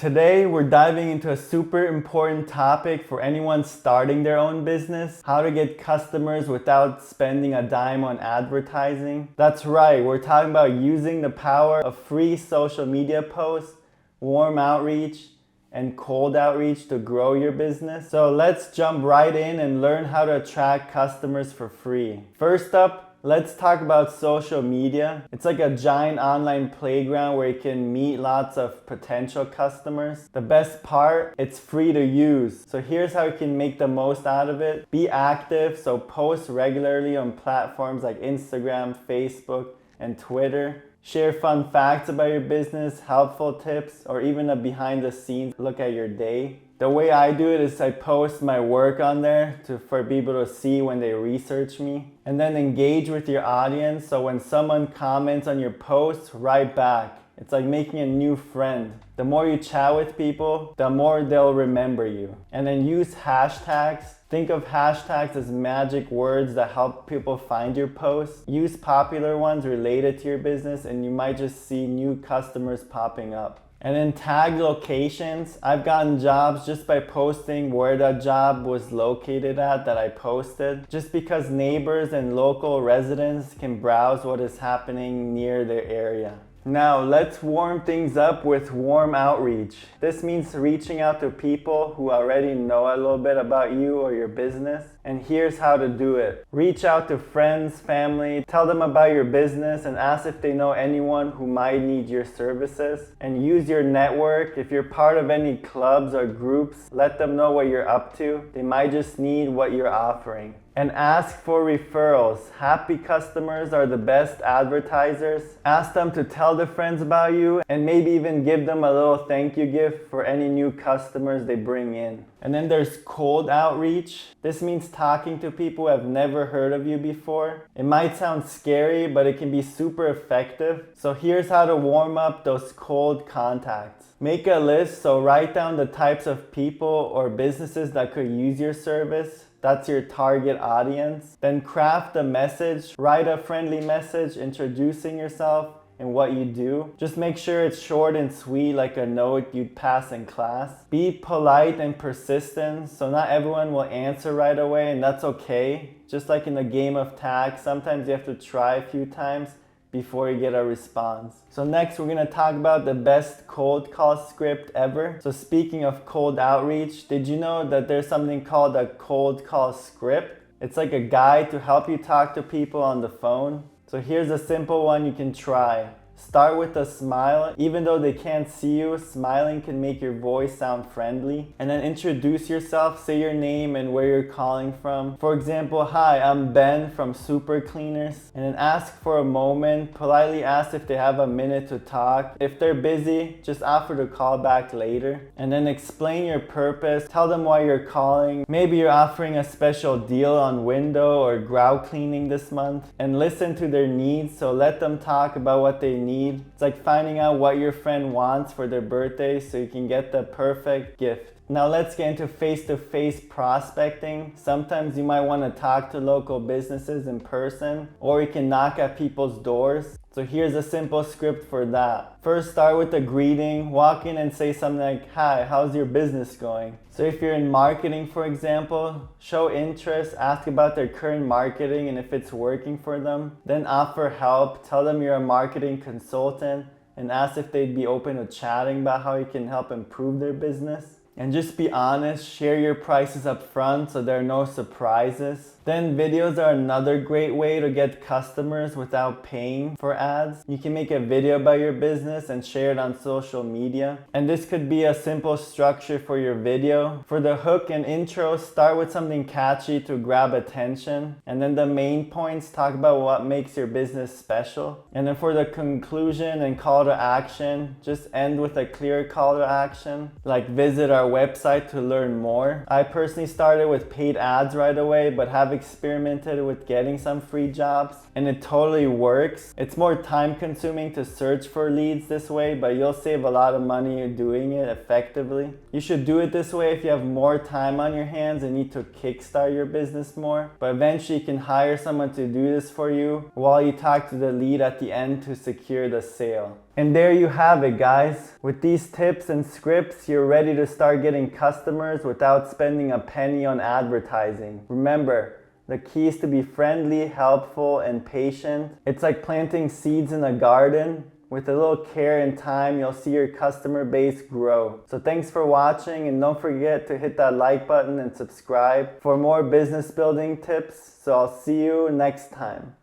Today we're diving into a super important topic for anyone starting their own business: how to get customers without spending a dime on advertising. That's right, we're talking about using the power of free social media posts, warm outreach, and cold outreach to grow your business. So let's jump right in and learn how to attract customers for free. First up, let's talk about social media. It's like a giant online playground where you can meet lots of potential customers. The best part, it's free to use. So here's how you can make the most out of it. Be active, so post regularly on platforms like Instagram, Facebook, and Twitter. Share fun facts about your business, helpful tips, or even a behind the scenes look at your day. The way I do it is I post my work on there for people to see when they research me. And then engage with your audience, so when someone comments on your post, write back. It's like making a new friend. The more you chat with people, the more they'll remember you. And then use hashtags. Think of hashtags as magic words that help people find your posts. Use popular ones related to your business and you might just see new customers popping up. And then tag locations. I've gotten jobs just by posting where that job was located at that I posted, just because neighbors and local residents can browse what is happening near their area. Now let's warm things up with warm outreach. This means reaching out to people who already know a little bit about you or your business. And here's how to do it. Reach out to friends, family, tell them about your business and ask if they know anyone who might need your services. And use your network. If you're part of any clubs or groups, let them know what you're up to. They might just need what you're offering. And ask for referrals. Happy customers are the best advertisers. Ask them to tell their friends about you and maybe even give them a little thank you gift for any new customers they bring in. And then there's cold outreach. This means talking to people who have never heard of you before. It might sound scary, but it can be super effective. So here's how to warm up those cold contacts. Make a list, so write down the types of people or businesses that could use your service. That's your target audience. Then craft a message. Write a friendly message introducing yourself and what you do. Just make sure it's short and sweet, like a note you'd pass in class. Be polite and persistent, so not everyone will answer right away, and that's okay. Just like in the game of tag, sometimes you have to try a few times before you get a response. So next we're gonna talk about the best cold call script ever. So speaking of cold outreach, did you know that there's something called a cold call script? It's like a guide to help you talk to people on the phone. So here's a simple one you can try. Start with a smile. Even though they can't see you, smiling can make your voice sound friendly. And then introduce yourself, say your name and where you're calling from. For example, hi, I'm Ben from Super Cleaners. And then ask for a moment. Politely ask if they have a minute to talk. If they're busy, just offer to call back later. And then explain your purpose. Tell them why you're calling. Maybe you're offering a special deal on window or grout cleaning this month. And listen to their needs, so let them talk about what they need. It's like finding out what your friend wants for their birthday so you can get the perfect gift. Now let's get into face-to-face prospecting. Sometimes you might want to talk to local businesses in person, or you can knock at people's doors. So here's a simple script for that. First, start with a greeting. Walk in and say something like, hi, how's your business going? So if you're in marketing, for example, show interest, ask about their current marketing and if it's working for them. Then offer help, tell them you're a marketing consultant and ask if they'd be open to chatting about how you can help improve their business. And just be honest, share your prices up front so there are no surprises. Then videos are another great way to get customers without paying for ads. You can make a video about your business and share it on social media. And this could be a simple structure for your video. For the hook and intro, start with something catchy to grab attention. And then the main points, talk about what makes your business special. And then for the conclusion and call to action, just end with a clear call to action, like visit our website to learn more. I personally started with paid ads right away, but have experimented with getting some free jobs and it totally works. It's more time consuming to search for leads this way, but you'll save a lot of money doing it effectively. You should do it this way if you have more time on your hands and need to kickstart your business more, but eventually you can hire someone to do this for you while you talk to the lead at the end to secure the sale. And there you have it, guys. With these tips and scripts, you're ready to start getting customers without spending a penny on advertising. Remember, the key is to be friendly, helpful, and patient. It's like planting seeds in a garden. With a little care and time, you'll see your customer base grow. So thanks for watching, and don't forget to hit that like button and subscribe for more business building tips. So I'll see you next time.